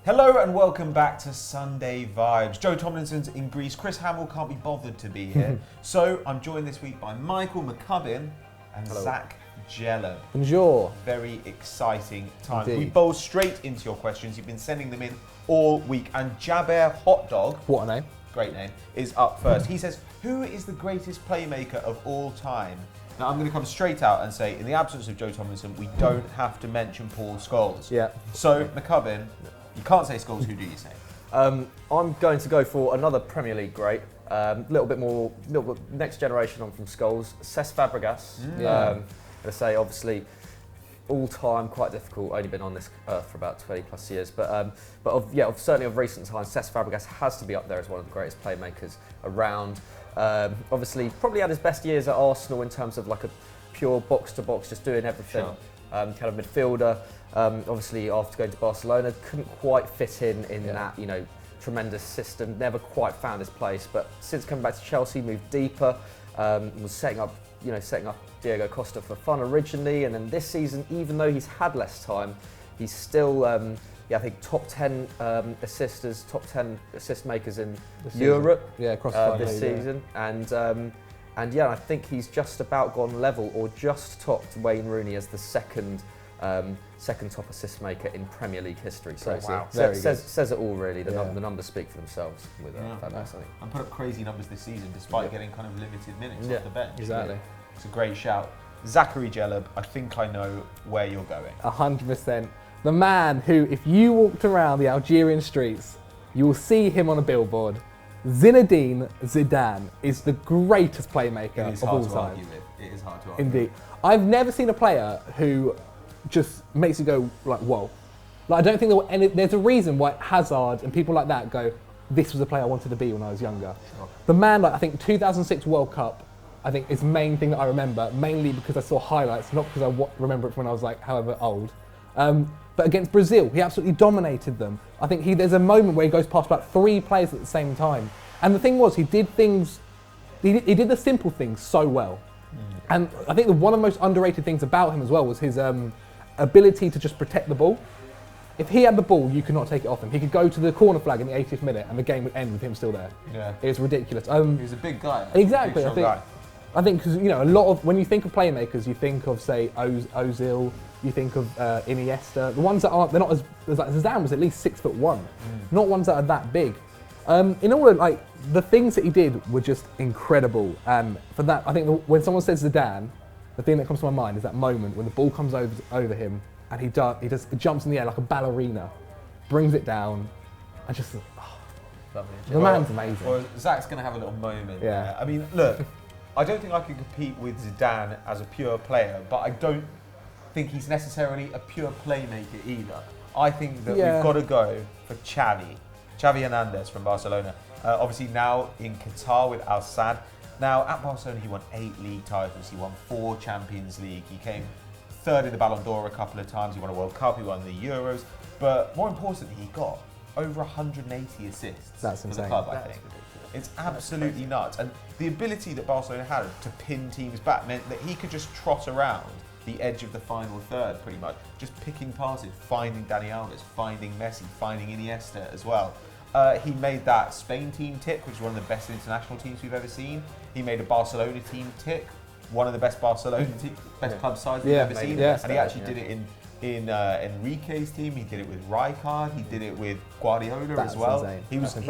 Hello and welcome back to Sunday Vibes. Joe Tomlinson's in Greece. Chris Hamill can't be bothered to be here. So I'm joined this week by Michael McCubbin and Zac Djellab. Bonjour. Very exciting times. Indeed. We bowl straight into your questions. You've been sending them in all week. And Jaber Hot Dog, What a name. great name, is up first. He says, who is the greatest playmaker of all time? Now I'm going to come straight out and say, in the absence of Joe Tomlinson, we don't have to mention Paul Scholes. Yeah. So McCubbin, you can't say Scholes, who do you say? I'm going to go for another Premier League great. Little bit next generation on from Scholes. Cesc Fabregas. I'm going to say, obviously, all time quite difficult. Only been on this earth for about 20 plus years, but certainly of recent times, Cesc Fabregas has to be up there as one of the greatest playmakers around. Obviously, probably had his best years at Arsenal in terms of like a pure box to box, just doing everything. Sure. Kind of midfielder. Obviously, after going to Barcelona, couldn't quite fit in that tremendous system. Never quite found his place. But since coming back to Chelsea, moved deeper. Was setting up Diego Costa for fun originally, and then this season, even though he's had less time, he's still I think top 10 assisters, top 10 assist makers in Europe. Yeah, across this season, and I think he's just about gone level or just topped Wayne Rooney as the second top assist maker in Premier League history. So wow. says it all really. The numbers speak for themselves with Fabregas, I think. And put up crazy numbers this season despite getting kind of limited minutes off the bench. Exactly. It's a great shout. Zachary Djellab, I think I know where you're going. 100%. The man who, if you walked around the Algerian streets, you will see him on a billboard. Zinedine Zidane is the greatest playmaker of all time. It is hard to argue. Indeed. I've never seen a player who just makes you go like, whoa. Like, I don't think there's a reason why Hazard and people like that go, this was the player I wanted to be when I was younger. Sure. The man, I think 2006 World Cup, I think is the main thing that I remember, mainly because I saw highlights, not because I remember it from when I was like however old. But against Brazil, he absolutely dominated them. I think there's a moment where he goes past about 3 players at the same time. And the thing was, he did the simple things so well. And I think one of the most underrated things about him as well was his ability to just protect the ball. If he had the ball, you could not take it off him. He could go to the corner flag in the 80th minute and the game would end with him still there. Yeah. It's ridiculous. He was a big guy. Exactly. Big, guy. I think because a lot of when you think of playmakers, you think of say Ozil, you think of Iniesta. The ones that aren't, they're not as like Zidane was at least 6'1", not ones that are that big. In all of the things that he did were just incredible. And for that, I think when someone says Zidane, the thing that comes to my mind is that moment when the ball comes over him and he jumps in the air like a ballerina, brings it down, and just the man's amazing. Well, Zach's going to have a little moment. Yeah. There. I mean, look, I don't think I could compete with Zidane as a pure player, but I don't think he's necessarily a pure playmaker either. I think that we've got to go for Xavi Hernandez from Barcelona. Obviously now in Qatar with Al Sadd. Now at Barcelona he won 8 league titles, he won 4 Champions League, he came third in the Ballon d'Or a couple of times, he won a World Cup, he won the Euros, but more importantly he got over 180 assists That's for insane. the club, I think. It's absolutely nuts. And the ability that Barcelona had to pin teams back meant that he could just trot around the edge of the final third pretty much, just picking passes, finding Dani Alves, finding Messi, finding Iniesta as well. He made that Spain team tick, which is one of the best international teams we've ever seen. He made a Barcelona team tick, one of the best best club sides we've ever seen. Yeah. And he actually did it in Enrique's team. He did it with Rijkaard. He did it with Guardiola as well. Insane.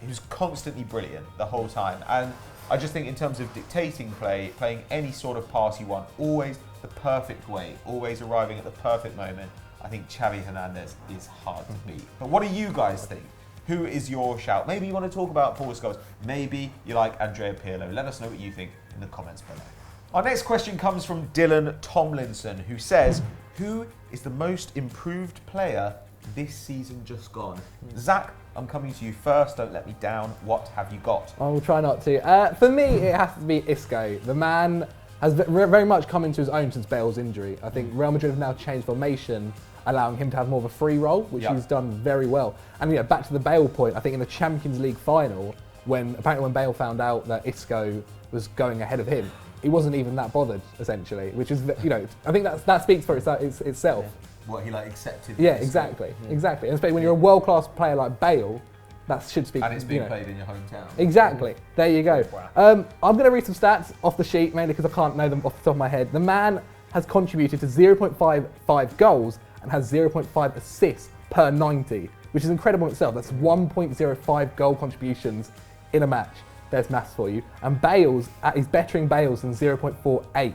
He was constantly brilliant the whole time. And I just think in terms of dictating play, playing any sort of pass you want, always the perfect way, always arriving at the perfect moment. I think Xavi Hernandez is hard to beat. But what do you guys think? Who is your shout? Maybe you want to talk about Paul Scholes. Maybe you like Andrea Pirlo. Let us know what you think in the comments below. Our next question comes from Dylan Tomlinson, who says, who is the most improved player this season just gone? Zach, I'm coming to you first. Don't let me down. What have you got? I will try not to. For me, it has to be Isco. The man has very much come into his own since Bale's injury. I think Real Madrid have now changed formation, allowing him to have more of a free role, which he's done very well. And back to the Bale point, I think in the Champions League final, when Bale found out that Isco was going ahead of him, he wasn't even that bothered, essentially, which is, I think that speaks for itself. What he like accepted. Yeah, exactly. And especially when you're a world-class player like Bale, that should speak. And it's being played in your hometown. Exactly. There you go. Wow. I'm going to read some stats off the sheet, mainly because I can't know them off the top of my head. The man has contributed to 0.55 goals and has 0.5 assists per 90, which is incredible in itself. That's 1.05 goal contributions in a match. There's maths for you. And Bale's, he's bettering Bale's than 0.48.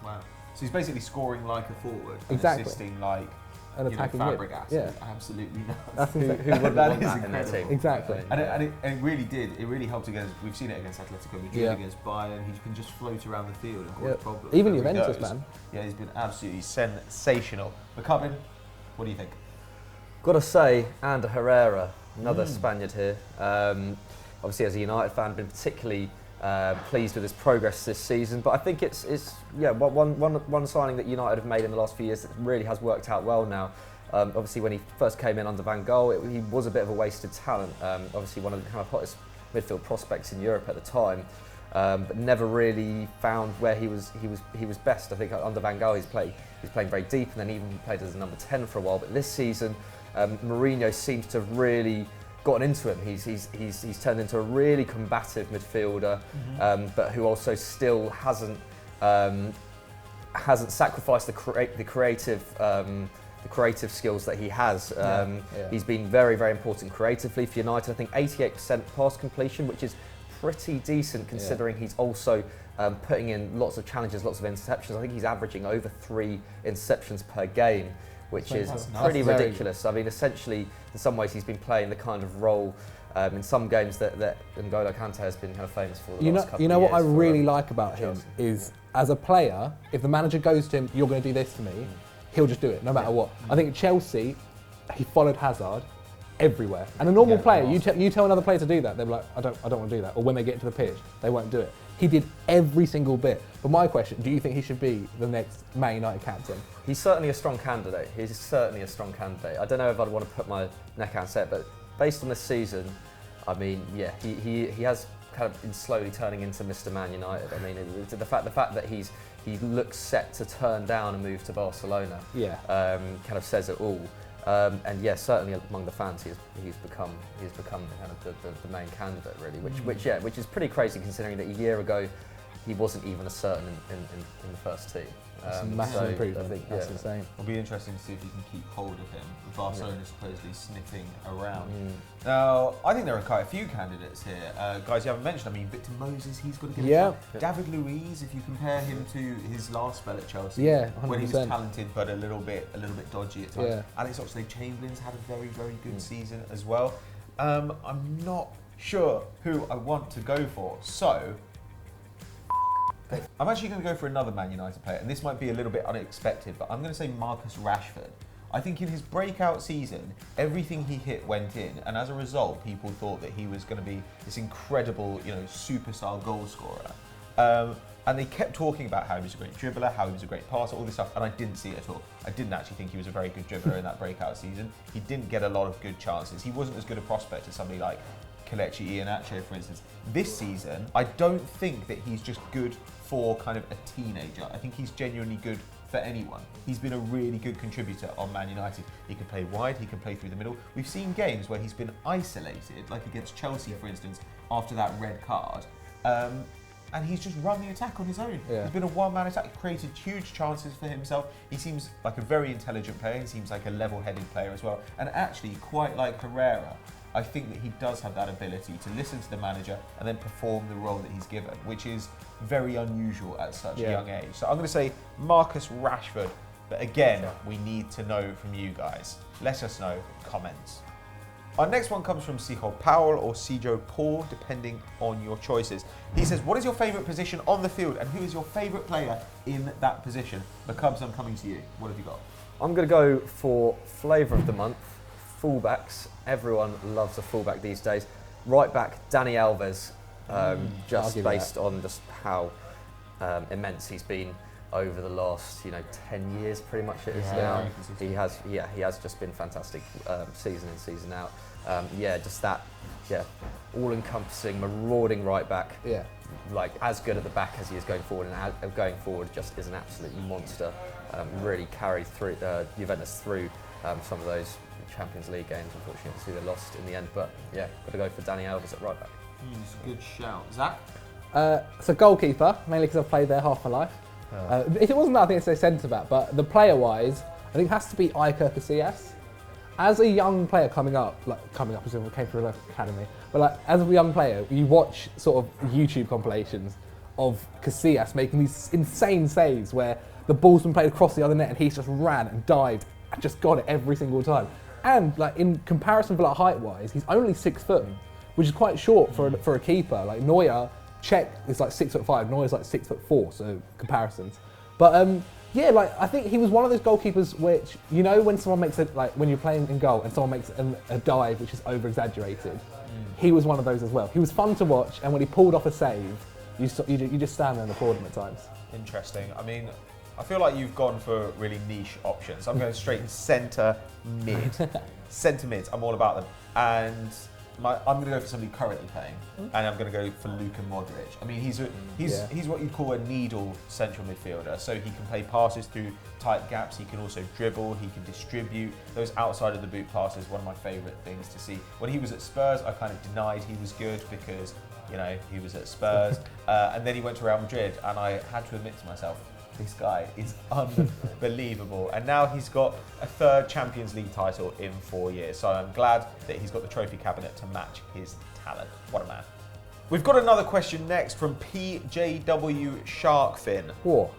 Wow. So he's basically scoring like a forward and Exactly. assisting like An attacking mid. Fabregas. Yeah. Absolutely nuts. That's Who insane. wouldn't That want is that in their incredible. team? Exactly. And it really did. It really helped against. We've seen it against Atletico Madrid, Yeah. against Bayern. He can just float around the field and cause Yeah. problems. Even wherever he Juventus, goes. man. Yeah, he's been absolutely sensational. McCubbin, what do you think? Got to say, Ander Herrera, another Spaniard here. Obviously, as a United fan, been particularly pleased with his progress this season. But I think it's one signing that United have made in the last few years that really has worked out well now. Obviously, when he first came in under Van Gaal, he was a bit of a wasted talent. Obviously, one of the kind of hottest midfield prospects in Europe at the time, but never really found where he was best. I think under Van Gaal, he's playing very deep, and then even he played as a number 10 for a while. But this season, Mourinho seems to have really gotten into him. He's turned into a really combative midfielder, but who also still hasn't sacrificed the creative skills that he has. He's been very, very important creatively for United. I think 88% pass completion, which is pretty decent considering he's also putting in lots of challenges, lots of interceptions. I think he's averaging over 3 interceptions per game, which is pretty ridiculous. I mean, essentially, in some ways, he's been playing the kind of role in some games that N'Golo Kante has been kind of famous for the last couple of years. You know what I really like about him is, as a player, if the manager goes to him, "You're going to do this to me," he'll just do it, no matter what. I think at Chelsea, he followed Hazard everywhere. And a normal player, you tell another player to do that, they'll be like, I don't want to do that. Or when they get into the pitch, they won't do it. He did every single bit. But my question, do you think he should be the next Man United captain? He's certainly a strong candidate. I don't know if I'd want to put my neck out and say it, but based on this season, I mean, yeah, he has kind of been slowly turning into Mr. Man United. I mean, the fact that he looks set to turn down and move to Barcelona, kind of says it all. And yeah, certainly among the fans, he's become kind of the main candidate really, which is pretty crazy considering that a year ago he wasn't even a certain in the first team. It's a massive improvement. I think That's insane. It'll be interesting to see if you can keep hold of him. Barcelona is supposedly sniffing around. Now, I think there are quite a few candidates here. Guys, you haven't mentioned, I mean, Victor Moses, he's got to get a shot. David Luiz, if you compare him to his last spell at Chelsea, 100%. when he was talented but a little bit dodgy at times. Yeah. Alex Oxlade-Chamberlain's had a very, very good season as well. I'm not sure who I want to go for, so I'm actually going to go for another Man United player, and this might be a little bit unexpected, but I'm going to say Marcus Rashford. I think in his breakout season, everything he hit went in, and as a result, people thought that he was going to be this incredible, superstar goal scorer. And they kept talking about how he was a great dribbler, how he was a great passer, all this stuff, and I didn't see it at all. I didn't actually think he was a very good dribbler in that breakout season. He didn't get a lot of good chances. He wasn't as good a prospect as somebody like Kelechi Iheanacho, for instance. This season, I don't think that he's just good for kind of a teenager. I think he's genuinely good for anyone. He's been a really good contributor on Man United. He can play wide, he can play through the middle. We've seen games where he's been isolated, like against Chelsea, for instance, after that red card. And he's just run the attack on his own. Yeah. He's been a one-man attack, created huge chances for himself. He seems like a very intelligent player. He seems like a level-headed player as well. And actually, quite like Herrera, I think that he does have that ability to listen to the manager and then perform the role that he's given, which is very unusual at such a young age. So I'm going to say Marcus Rashford. But again, we need to know from you guys. Let us know in comments. Our next one comes from Sijo Powell or Sijo Paul, depending on your choices. He says, what is your favourite position on the field and who is your favourite player in that position? The Cubs, I'm coming to you. What have you got? I'm going to go for flavour of the month, fullbacks. Everyone loves a fullback these days. Right back, Dani Alves, just based on just how immense he's been over the last 10 years pretty much it is now. He has just been fantastic season in, season out. Just that all-encompassing, marauding right back. Like as good at the back as he is going forward, and going forward just is an absolute monster. really carried through Juventus through some of those Champions League games. Unfortunately, see they lost in the end. But yeah, got to go for Dani Alves at right back. It's a good shout. Zach? So goalkeeper, mainly because I've played there half my life. If it wasn't that, I think it's a centre back. But the player-wise, I think it has to be Iker Casillas. As a young player coming up as if I came through an academy, but like as a young player, you watch sort of YouTube compilations of Casillas making these insane saves where the ball's been played across the other net and he's just ran and dived and just got it every single time. And like in comparison for like height-wise, he's only 6 foot, which is quite short for a keeper. Like Neuer, Czech is like 6'5", Neuer's like 6'4", so comparisons. But yeah, like I think he was one of those goalkeepers which, you know, when someone makes it, like when you're playing in goal and someone makes a dive which is over-exaggerated, he was one of those as well. He was fun to watch, and when he pulled off a save, you just stand there and applaud him at times. Interesting. I mean, I feel like you've gone for really niche options. I'm going straight centre mid. Centre mids, I'm all about them. And I'm going to go for somebody currently playing, and I'm going to go for Luka Modric. I mean, he's what you'd call a needle central midfielder. So he can play passes through tight gaps. He can also dribble. He can distribute. Those outside of the boot passes, one of my favourite things to see. When he was at Spurs, I kind of denied he was good because, you know, he was at Spurs, and then he went to Real Madrid, and I had to admit to myself, this guy is unbelievable. And now he's got a 3rd Champions League title in 4 years. So I'm glad that he's got the trophy cabinet to match his talent. What a man. We've got another question next from PJW Sharkfin. Whoa,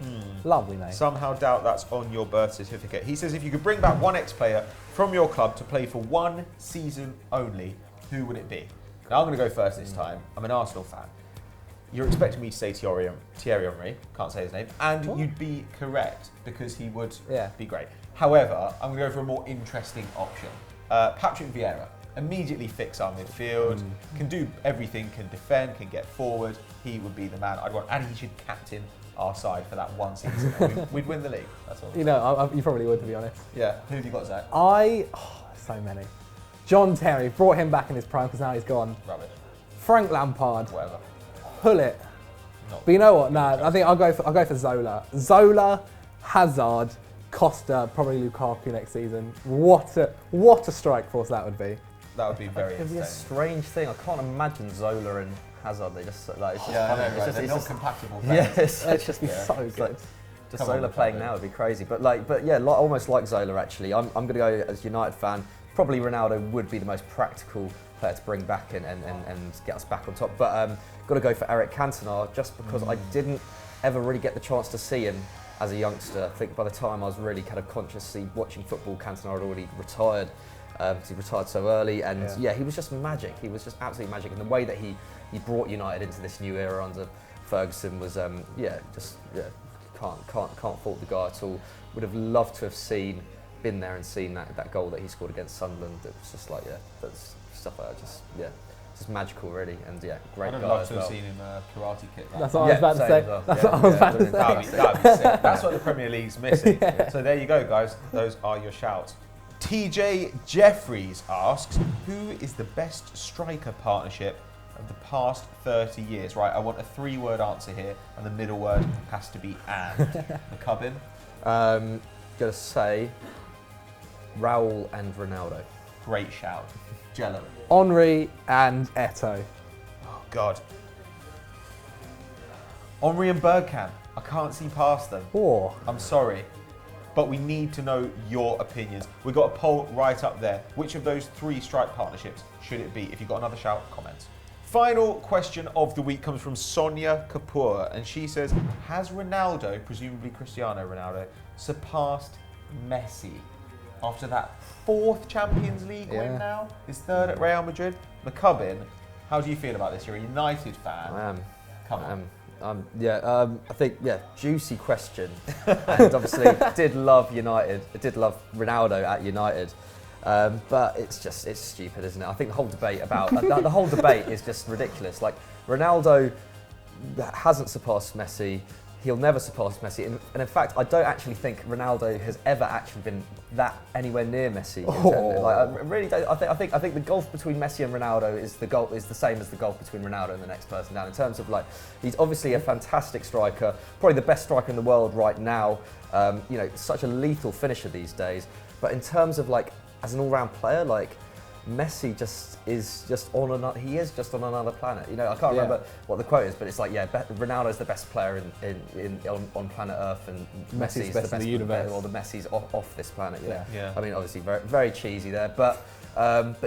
lovely name. Somehow doubt that's on your birth certificate. He says, if you could bring back one ex-player from your club to play for 1 season only, who would it be? Now I'm going to go first this time. I'm an Arsenal fan. You're expecting me to say Thierry Henry, can't say his name, and you'd be correct because he would be great. However, I'm going to go for a more interesting option. Patrick Vieira, immediately fix our midfield, can do everything, can defend, can get forward. He would be the man I'd want, and he should captain our side for that 1 season. We'd win the league, that's all. You know, you probably would, to be honest. Yeah, who have you got, Zach? So many. John Terry, brought him back in his prime because now he's gone. Rubbish. Frank Lampard. Whatever. Pull it. But you know what? I think I'll go for Zola. Zola, Hazard, Costa, probably Lukaku next season. What a strike force that would be. That would be very It'd be a strange thing. I can't imagine Zola and Hazard. They just like it's just yeah, funny. I know, right? It's just compatible. Yes, It'd just be so good. Like, just Zola playing now would be crazy. But almost like Zola actually. I'm going to go as a United fan. Probably Ronaldo would be the most practical player to bring back and get us back on top. But got to go for Eric Cantona just because I didn't ever really get the chance to see him as a youngster. I think by the time I was really kind of consciously watching football, Cantona had already retired. He retired so early, and he was just magic. He was just absolutely magic, and the way that he brought United into this new era under Ferguson was can't fault the guy at all. Would have loved to have been there and seen that goal that he scored against Sunderland. It was just like that's stuff like that. Just magical really, and great guy. I'd love as to well. have seen him karate kick that. That's what I was about to say. Well. That's what I was about to say. That'd be sick. That's what the Premier League's missing. So there you go, guys. Those are your shouts. TJ Jeffries asks, who is the best striker partnership of the past 30 years? Right, I want a 3-word answer here, and the middle word has to be and. McCubbin? Gonna say Raul and Ronaldo. Great shout. Djellab? Henry and Eto'o. Oh, God. Henry and Bergkamp. I can't see past them. I'm sorry. But we need to know your opinions. We've got a poll right up there. Which of those 3 strike partnerships should it be? If you've got another shout, comment. Final question of the week comes from Sonia Kapoor, and she says, has Ronaldo, presumably Cristiano Ronaldo, surpassed Messi after that 4th Champions League win now? His 3rd at Real Madrid? McCubbin, how do you feel about this? You're a United fan. I am. Come on. I think, juicy question. And obviously did love Ronaldo at United. But it's stupid, isn't it? I think the whole debate is just ridiculous. Like, Ronaldo hasn't surpassed Messi. he'll never surpass Messi. And in fact, I don't actually think Ronaldo has ever actually been that anywhere near Messi. Like, I really don't. I think the gulf between Messi and Ronaldo is the same as the gulf between Ronaldo and the next person down. In terms of like, he's obviously a fantastic striker, probably the best striker in the world right now. You know, such a lethal finisher these days. But in terms of like, as an all-round player, like, Messi is just on another planet. You know, I can't remember what the quote is, but it's like, Ronaldo's the best player on planet Earth, and Messi's the best in the universe, or the Messi's off this planet. Yeah. I mean, obviously very, very cheesy there, but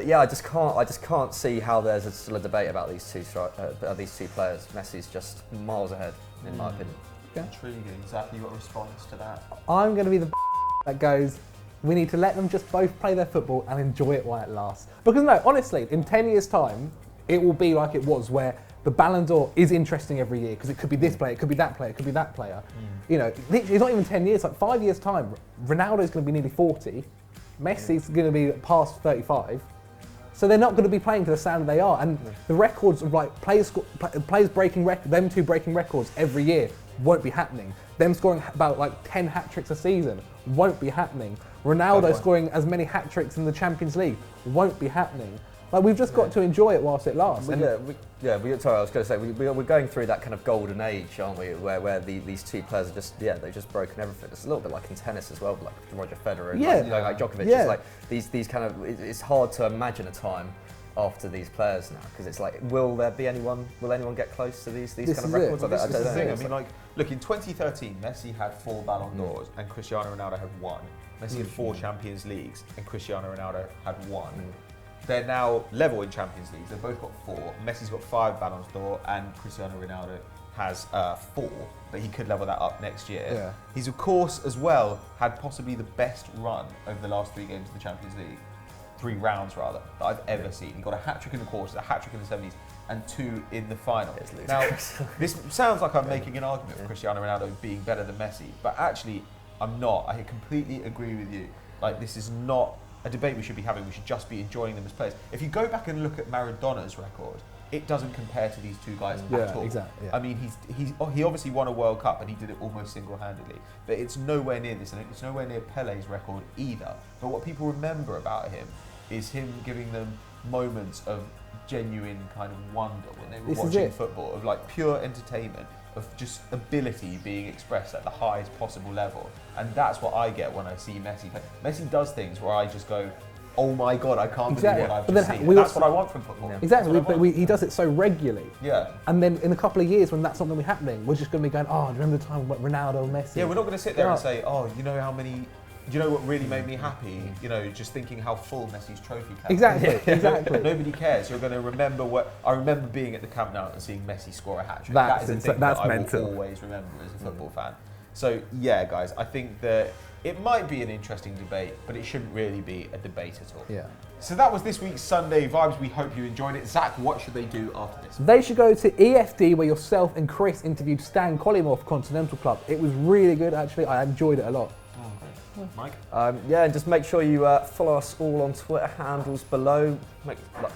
yeah, I just can't see how there's still a debate about these two players. Messi's just miles ahead, in my opinion. Intriguing. Zac, you got a response to that? I'm going to be the that goes, we need to let them just both play their football and enjoy it while it lasts. Because no, honestly, in 10 years' time, it will be like it was, where the Ballon d'Or is interesting every year, because it could be this player, it could be that player, it could be that player. You know, literally, it's not even 10 years, like 5 years' time, Ronaldo's going to be nearly 40, Messi's going to be past 35, so they're not going to be playing to the standard they are. And the records of like players breaking records, them two breaking records every year won't be happening. Them scoring about like 10 hat-tricks a season won't be happening. Ronaldo scoring as many hat-tricks in the Champions League won't be happening. Like, we've just got to enjoy it whilst it lasts. Sorry, I was going to say, we're going through that kind of golden age, aren't we? Where these two players are just, they've just broken everything. It's a little bit like in tennis as well, like Roger Federer and like Djokovic. It's like these kind of, it's hard to imagine a time after these players now, because it's like, will anyone get close to these kind of records? Well, this is the thing. I mean, like, look, in 2013, Messi had 4 Ballon d'Ors and Cristiano Ronaldo had 1. Messi had 4 Champions Leagues and Cristiano Ronaldo had 1. They're now level in Champions Leagues. They've both got 4. Messi's got 5 Ballon d'Or and Cristiano Ronaldo has 4, but he could level that up next year. Yeah. He's, of course, as well, had possibly the best run over the last 3 games of the Champions League. 3 rounds, rather, that I've ever seen. He got a hat-trick in the quarters, a hat-trick in the semis, and 2 in the final. Now, this sounds like I'm making an argument for Cristiano Ronaldo being better than Messi, but actually, I'm not. I completely agree with you. Like, this is not a debate we should be having. We should just be enjoying them as players. If you go back and look at Maradona's record, it doesn't compare to these 2 guys at all. Exactly. I mean, he obviously won a World Cup and he did it almost single-handedly, but it's nowhere near this, and it's nowhere near Pele's record either. But what people remember about him is him giving them moments of genuine kind of wonder when they were watching football, of like pure entertainment, of just ability being expressed at the highest possible level. And that's what I get when I see Messi play. Messi does things where I just go, oh my God, I can't believe what I've just seen. That's what I want from football. Exactly, but he does it so regularly. Yeah. And then in a couple of years, when that's not going to be happening, we're just going to be going, oh, do you remember the time with Ronaldo, Messi? Yeah, we're not going to sit there and say, oh, you know how many... Do you know what really made me happy? You know, just thinking how full Messi's trophy case. Exactly. Nobody cares. You're going to remember what... I remember being at the Camp Nou and seeing Messi score a hat-trick. That is the thing that I will always remember as a football fan. So, yeah, guys, I think that it might be an interesting debate, but it shouldn't really be a debate at all. Yeah. So that was this week's Sunday Vibes. We hope you enjoyed it. Zac, what should they do after this? They should go to EFD, where yourself and Chris interviewed Stan Collymore for Continental Club. It was really good, actually. I enjoyed it a lot. Mike? And just make sure you follow us all on Twitter handles below.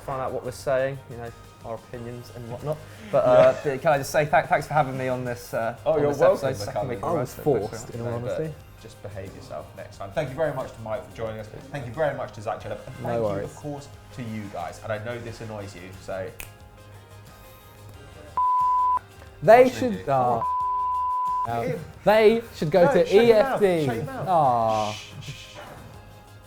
Find out what we're saying, you know, our opinions and whatnot. But can I just say thanks for having me on this? You're welcome. I was forced, in all honesty. Just behave yourself next time. Thank you very much to Mike for joining us. Thank you very much to Zac Djellab. And thank you, of course, to you guys. And I know this annoys you, so... They should go to EFD.